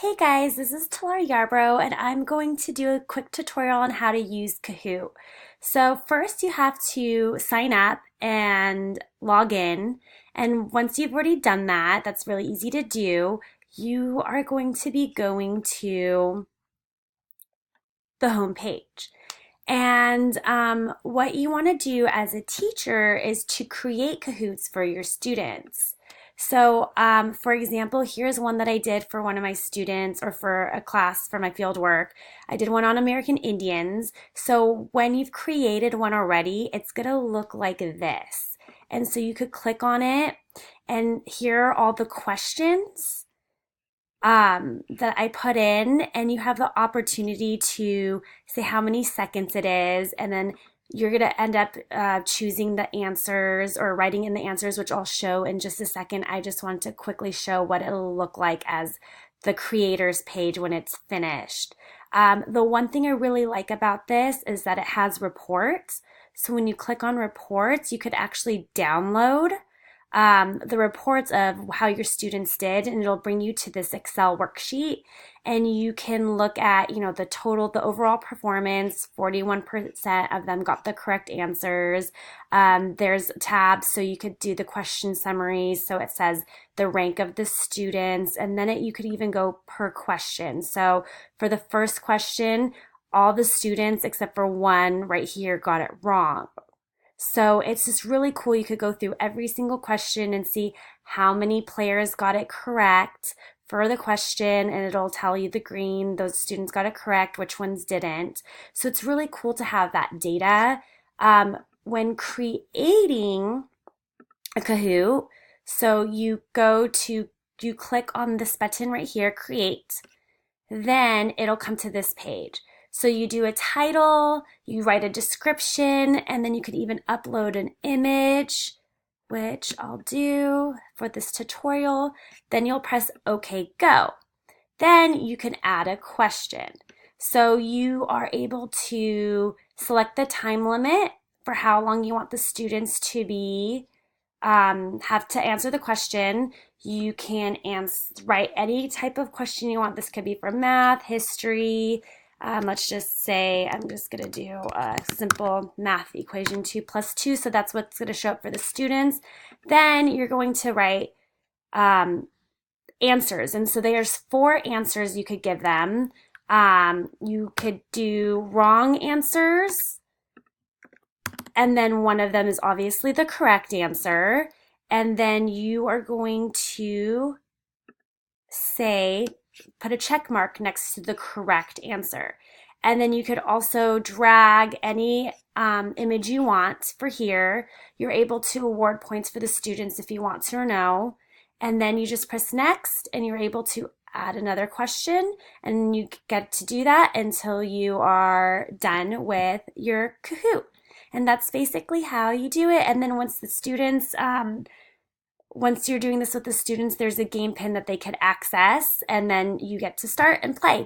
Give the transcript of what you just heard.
Hey guys, this is Talar Yarbrough, and I'm going to do a quick tutorial on how to use Kahoot. So first you have to sign up and log in, and once you've already done that, that's really easy to do, you are going to be going to the home page. And what you want to do as a teacher is to create Kahoots for your students. So, for example, here's one that I did for one of my students or for a class for my field work. I did one on American Indians. So when you've created one already, it's going to look like this. And so you could click on it, and here are all the questions that I put in, and you have the opportunity to say how many seconds it is, and then you're going to end up choosing the answers or writing in the answers, which I'll show in just a second. I just want to quickly show what it'll look like as the creators page when it's finished. The one thing I really like about this is that it has reports. So when you click on reports, you could actually download the reports of how your students did, and it'll bring you to this Excel worksheet, and you can look at, the total, the overall performance. 41% of them got the correct answers. There's tabs, so you could do the question summaries. So it says the rank of the students, and then you could even go per question. So for the first question, all the students except for one right here got it wrong. So it's just really cool. You could go through every single question and see how many players got it correct for the question, and it'll tell you the green, those students got it correct, which ones didn't. So it's really cool to have that data. When creating a Kahoot, so you click on this button right here, create, then it'll come to this page. So you do a title, you write a description, and then you could even upload an image, which I'll do for this tutorial. Then you'll press OK, go. Then you can add a question. So you are able to select the time limit for how long you want the students to be have to answer the question. You can write any type of question you want. This could be for math, history. Let's just say I'm just going to do a simple math equation, 2 plus 2. So that's what's going to show up for the students. Then you're going to write answers. And so there's 4 answers you could give them. You could do wrong answers, and then one of them is obviously the correct answer. And then you are going to put a check mark next to the correct answer. And then you could also drag any image you want for here. You're able to award points for the students if you want to or no. And then you just press next, and you're able to add another question, and you get to do that until you are done with your Kahoot. And that's basically how you do it. And then once you're doing this with the students, there's a game pin that they could access, and then you get to start and play.